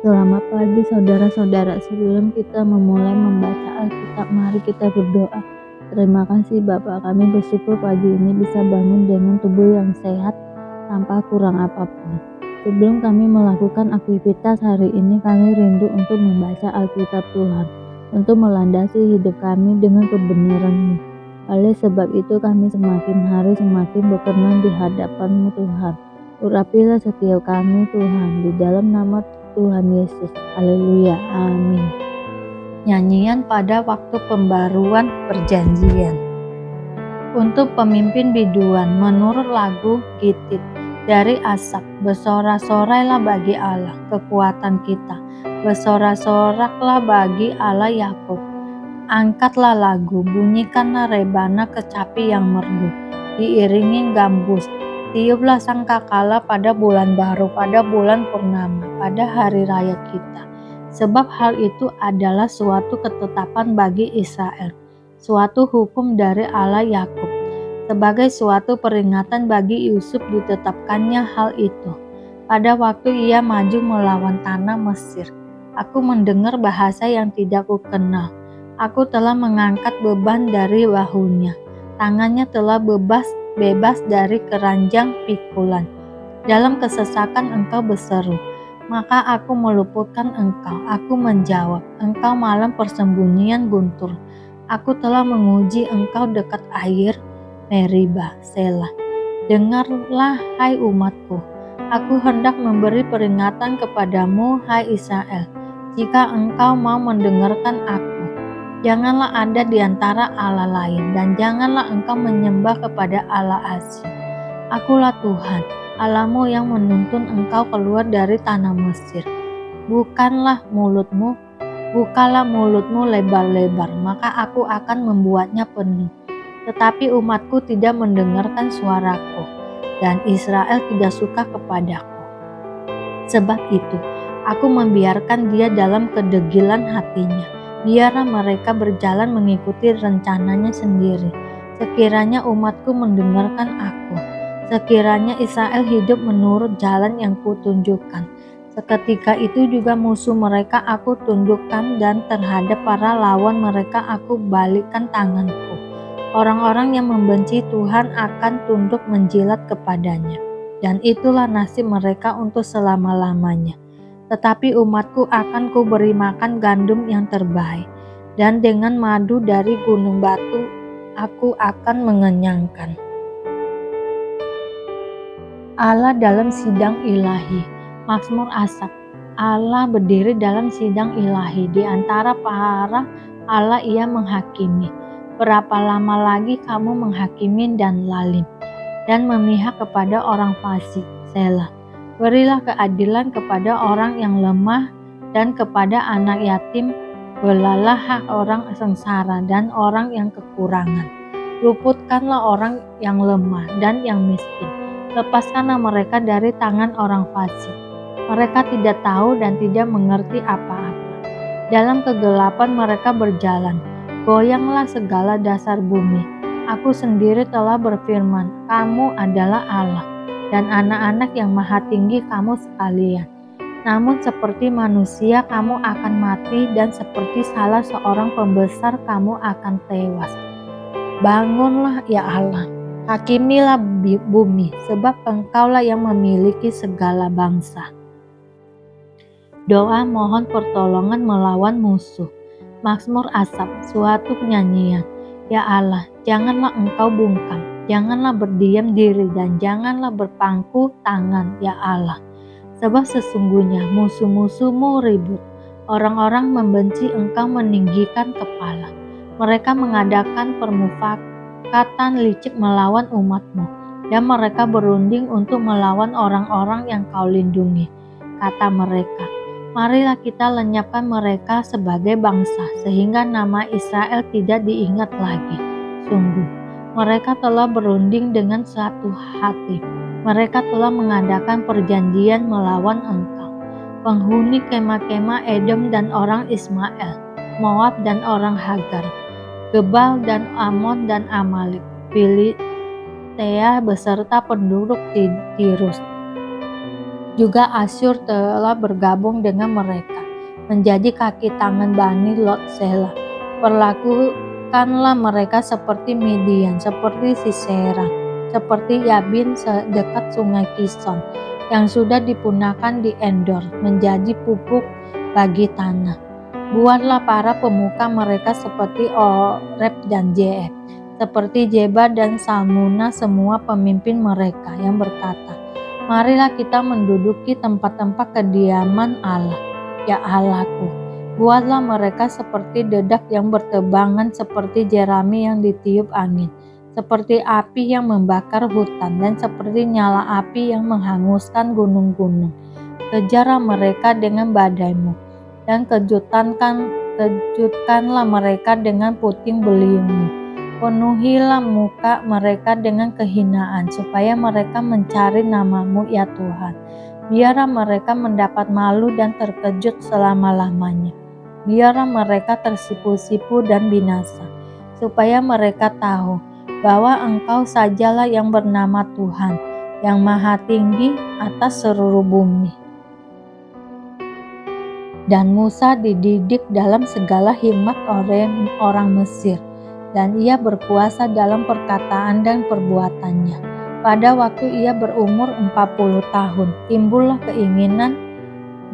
Selamat pagi saudara-saudara. Sebelum kita memulai membaca Alkitab, mari kita berdoa. Terima kasih Bapa, kami bersyukur pagi ini bisa bangun dengan tubuh yang sehat tanpa kurang apapun. Sebelum kami melakukan aktivitas hari ini, kami rindu untuk membaca Alkitab Tuhan, untuk melandasi hidup kami dengan kebenaran-Mu. Oleh sebab itu kami semakin hari semakin berkenan di hadapan-Mu Tuhan. Urapilah setiap kami Tuhan, di dalam nama Tuhan Yesus. Haleluya. Amin. Nyanyian pada waktu pembaruan perjanjian. Untuk pemimpin biduan menurut lagu Gitit dari Asaf. Bersorak-sorailah bagi Allah kekuatan kita. Bersorak-soraklah bagi Allah Yakub. Angkatlah lagu, bunyikanlah rebana kecapi yang merdu, diiringi gambus. Tiuplah sangkakala pada bulan baru, pada bulan purnama, pada hari raya kita. Sebab hal itu adalah suatu ketetapan bagi Israel, suatu hukum dari Allah Yakub. Sebagai suatu peringatan bagi Yusuf ditetapkannya hal itu. Pada waktu ia maju melawan tanah Mesir, aku mendengar bahasa yang tidak kukenal. Aku telah mengangkat beban dari bahunya. Tangannya telah bebas dari keranjang pikulan. Dalam kesesakan engkau berseru, maka aku meluputkan engkau. Aku menjawab, engkau malam persembunyian guntur. Aku telah menguji engkau dekat air Meriba, Selah. Dengarlah hai umatku, aku hendak memberi peringatan kepadamu hai Israel. Jika engkau mau mendengarkan aku, janganlah ada di antara Allah lain, dan janganlah engkau menyembah kepada Allah asing. Akulah Tuhan, Allahmu yang menuntun engkau keluar dari tanah Mesir. Bukalah mulutmu lebar-lebar, maka aku akan membuatnya penuh. Tetapi umatku tidak mendengarkan suaraku, dan Israel tidak suka kepadaku. Sebab itu, aku membiarkan dia dalam kedegilan hatinya. Biarlah mereka berjalan mengikuti rencananya sendiri. Sekiranya umatku mendengarkan aku, sekiranya Israel hidup menurut jalan yang kutunjukkan, seketika itu juga musuh mereka aku tundukkan, dan terhadap para lawan mereka aku balikkan tanganku. Orang-orang yang membenci Tuhan akan tunduk menjilat kepadanya, dan itulah nasib mereka untuk selama-lamanya. Tetapi umatku akan kuberi makan gandum yang terbaik, dan dengan madu dari gunung batu aku akan mengenyangkan. Allah dalam sidang ilahi. Mazmur Asaf. Allah berdiri dalam sidang ilahi, di antara para Allah ia menghakimi. Berapa lama lagi kamu menghakimi dan lalim, dan memihak kepada orang fasik? Selah. Berilah keadilan kepada orang yang lemah dan kepada anak yatim. Belalah hak orang sengsara dan orang yang kekurangan. Luputkanlah orang yang lemah dan yang miskin. Lepaskanlah mereka dari tangan orang fasik. Mereka tidak tahu dan tidak mengerti apa-apa. Dalam kegelapan mereka berjalan. Goyanglah segala dasar bumi. Aku sendiri telah berfirman, kamu adalah Allah, dan anak-anak yang maha tinggi kamu sekalian. Namun seperti manusia kamu akan mati, dan seperti salah seorang pembesar kamu akan tewas. Bangunlah ya Allah, hakimilah bumi, sebab engkaulah yang memiliki segala bangsa. Doa mohon pertolongan melawan musuh. Mazmur Asaf, suatu nyanyian. Ya Allah, janganlah engkau bungkam, janganlah berdiam diri, dan janganlah berpangku tangan, ya Allah. Sebab sesungguhnya musuh-musuhmu ribut, orang-orang membenci engkau meninggikan kepala. Mereka mengadakan permufakatan licik melawan umatmu, dan mereka berunding untuk melawan orang-orang yang kau lindungi. Kata mereka, marilah kita lenyapkan mereka sebagai bangsa, sehingga nama Israel tidak diingat lagi. Sungguh, mereka telah berunding dengan satu hati. Mereka telah mengadakan perjanjian melawan engkau. Penghuni kemah-kemah Edom dan orang Ismail, Moab dan orang Hagar, Gebal dan Amon dan Amalek, Filistea beserta penduduk Tirus, Juga Asyur telah bergabung dengan mereka, menjadi kaki tangan Bani Lot Selah. Perlakukanlah mereka seperti Midian, seperti Sisera, seperti Yabin dekat sungai Kison, yang sudah dipunahkan di Endor, menjadi pupuk bagi tanah. Buatlah para pemuka mereka seperti Oreb dan Zeeb, seperti Jeba dan Salmuna, semua pemimpin mereka yang berkata, marilah kita menduduki tempat-tempat kediaman Allah, ya Allahku. Buatlah mereka seperti dedak yang bertebangan, seperti jerami yang ditiup angin, seperti api yang membakar hutan, dan seperti nyala api yang menghanguskan gunung-gunung. Kejarlah mereka dengan badaimu, dan kejutkanlah mereka dengan puting beliungmu. Penuhilah muka mereka dengan kehinaan, supaya mereka mencari namamu, ya Tuhan. Biarlah mereka mendapat malu dan terkejut selama-lamanya. Biarlah mereka tersipu-sipu dan binasa, supaya mereka tahu bahwa Engkau sajalah yang bernama Tuhan, yang maha tinggi atas seluruh bumi. Dan Musa dididik dalam segala hikmat oleh orang Mesir, dan ia berkuasa dalam perkataan dan perbuatannya. Pada waktu ia berumur 40 tahun, timbullah keinginan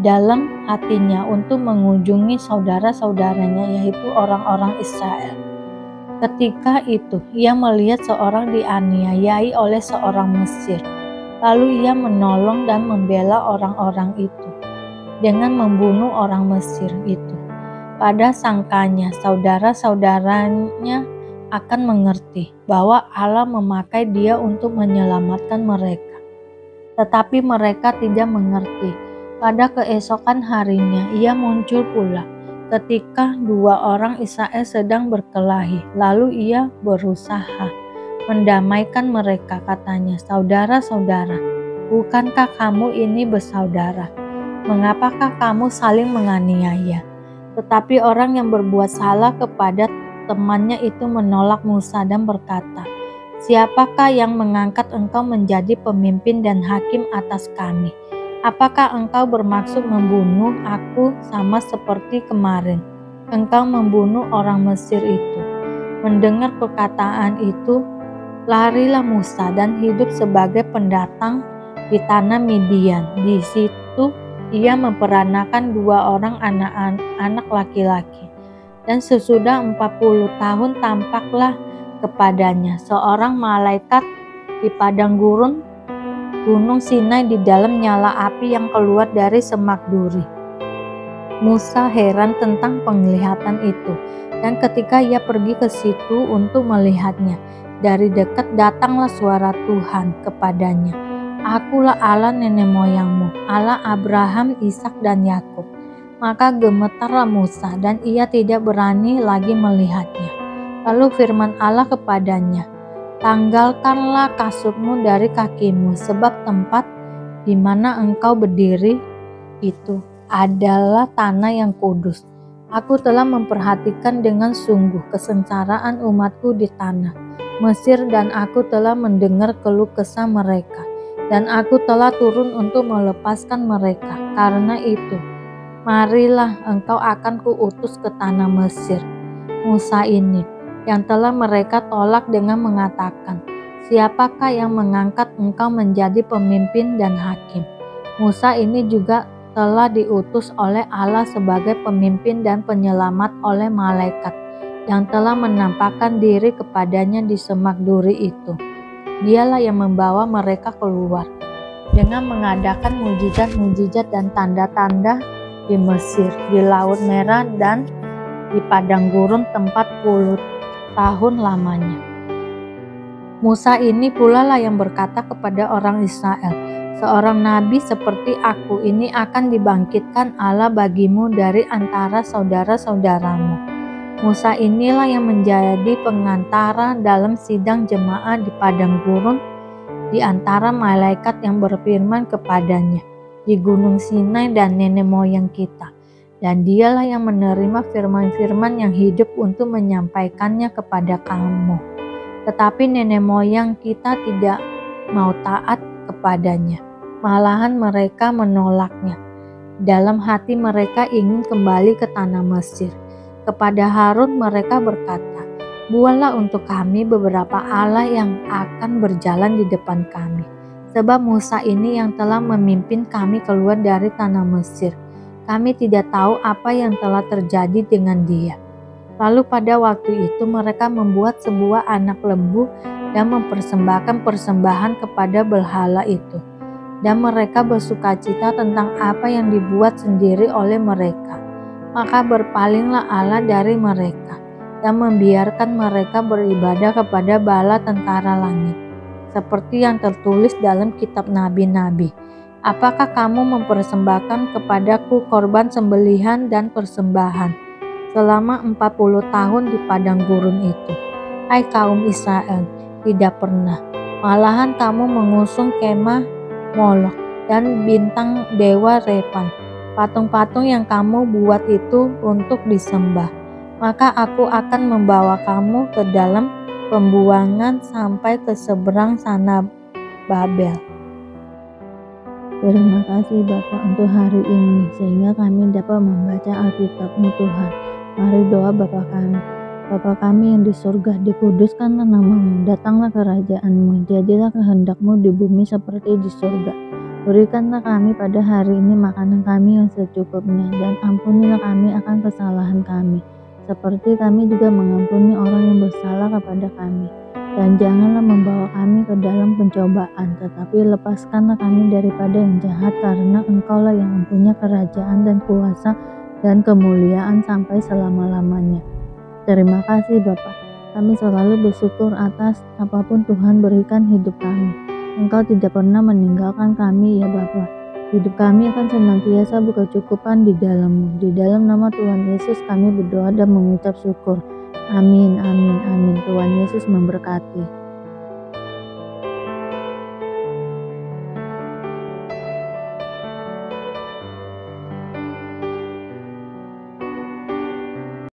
dalam hatinya untuk mengunjungi saudara-saudaranya, yaitu orang-orang Israel. Ketika itu, ia melihat seorang dianiayai oleh seorang Mesir. Lalu ia menolong dan membela orang-orang itu dengan membunuh orang Mesir itu. Pada sangkanya saudara-saudaranya akan mengerti bahwa Allah memakai dia untuk menyelamatkan mereka. Tetapi mereka tidak mengerti. Pada keesokan harinya ia muncul pula ketika dua orang Israel sedang berkelahi. Lalu ia berusaha mendamaikan mereka, katanya, saudara-saudara, bukankah kamu ini bersaudara? Mengapakah kamu saling menganiaya? Tetapi orang yang berbuat salah kepada temannya itu menolak Musa dan berkata, siapakah yang mengangkat engkau menjadi pemimpin dan hakim atas kami? Apakah engkau bermaksud membunuh aku sama seperti kemarin engkau membunuh orang Mesir itu? Mendengar perkataan itu, larilah Musa dan hidup sebagai pendatang di tanah Midian. Di situ ia memperanakan dua orang anak laki-laki. Dan sesudah 40 tahun tampaklah kepadanya seorang malaikat di padang gurun Gunung Sinai di dalam nyala api yang keluar dari semak duri. Musa heran tentang penglihatan itu, dan ketika ia pergi ke situ untuk melihatnya, dari dekat datanglah suara Tuhan kepadanya. Akulah Allah nenek moyangmu, Allah Abraham, Ishak dan Yakub. Maka gemetarlah Musa dan ia tidak berani lagi melihatnya. Lalu firman Allah kepadanya, tanggalkanlah kasutmu dari kakimu, sebab tempat di mana engkau berdiri itu adalah tanah yang kudus. Aku telah memperhatikan dengan sungguh kesengsaraan umatku di tanah Mesir, dan aku telah mendengar keluh kesah mereka, dan aku telah turun untuk melepaskan mereka. Karena itu, marilah engkau akan kuutus ke tanah Mesir. Musa ini yang telah mereka tolak dengan mengatakan, siapakah yang mengangkat engkau menjadi pemimpin dan hakim? Musa ini juga telah diutus oleh Allah sebagai pemimpin dan penyelamat oleh malaikat yang telah menampakkan diri kepadanya di semak duri itu. Dialah yang membawa mereka keluar dengan mengadakan mujizat-mujizat dan tanda-tanda di Mesir, di Laut Merah, dan di padang gurun 40 tahun lamanya. Musa ini pula lah yang berkata kepada orang Israel, seorang nabi seperti aku ini akan dibangkitkan Allah bagimu dari antara saudara-saudaramu. Musa inilah yang menjadi pengantara dalam sidang jemaah di padang gurun di antara malaikat yang berfirman kepadanya di Gunung Sinai dan nenek moyang kita. Dan dialah yang menerima firman-firman yang hidup untuk menyampaikannya kepada kamu. Tetapi nenek moyang kita tidak mau taat kepadanya. malahan mereka menolaknya. Dalam hati mereka ingin kembali ke tanah Mesir. Kepada Harun mereka berkata, "Buatlah untuk kami beberapa Allah yang akan berjalan di depan kami. Sebab Musa ini yang telah memimpin kami keluar dari tanah Mesir. Kami tidak tahu apa yang telah terjadi dengan dia." Lalu pada waktu itu mereka membuat sebuah anak lembu dan mempersembahkan persembahan kepada berhala itu. Dan mereka bersukacita tentang apa yang dibuat sendiri oleh mereka. Maka berpalinglah Allah dari mereka dan membiarkan mereka beribadah kepada bala tentara langit. Seperti yang tertulis dalam kitab nabi-nabi. Apakah kamu mempersembahkan kepadaku korban sembelihan dan persembahan selama 40 tahun di padang gurun itu? Hai kaum Israel, tidak pernah. Malahan kamu mengusung kemah Molok dan bintang dewa Repan, patung-patung yang kamu buat itu untuk disembah. Maka aku akan membawa kamu ke dalam pembuangan sampai ke seberang sana Babel. Terima kasih Bapak untuk hari ini, sehingga kami dapat membaca Alkitab-Mu Tuhan. Mari doa Bapa kami. Bapa kami yang di surga, dikuduskanlah nama-Mu, datanglah kerajaan-Mu, jadilah kehendak-Mu di bumi seperti di surga. Berikanlah kami pada hari ini makanan kami yang secukupnya, dan ampunilah kami akan kesalahan kami, seperti kami juga mengampuni orang yang bersalah kepada kami. Dan janganlah membawa kami ke dalam pencobaan, tetapi lepaskanlah kami daripada yang jahat, karena Engkaulah yang mempunyai kerajaan dan kuasa dan kemuliaan sampai selama-lamanya. Terima kasih Bapak, kami selalu bersyukur atas apapun Tuhan berikan hidup kami. Engkau tidak pernah meninggalkan kami ya Bapak. Hidup kami akan senantiasa berkecukupan di dalam-Mu. Di dalam nama Tuhan Yesus kami berdoa dan mengucap syukur. Amin, amin, amin. Tuhan Yesus memberkati.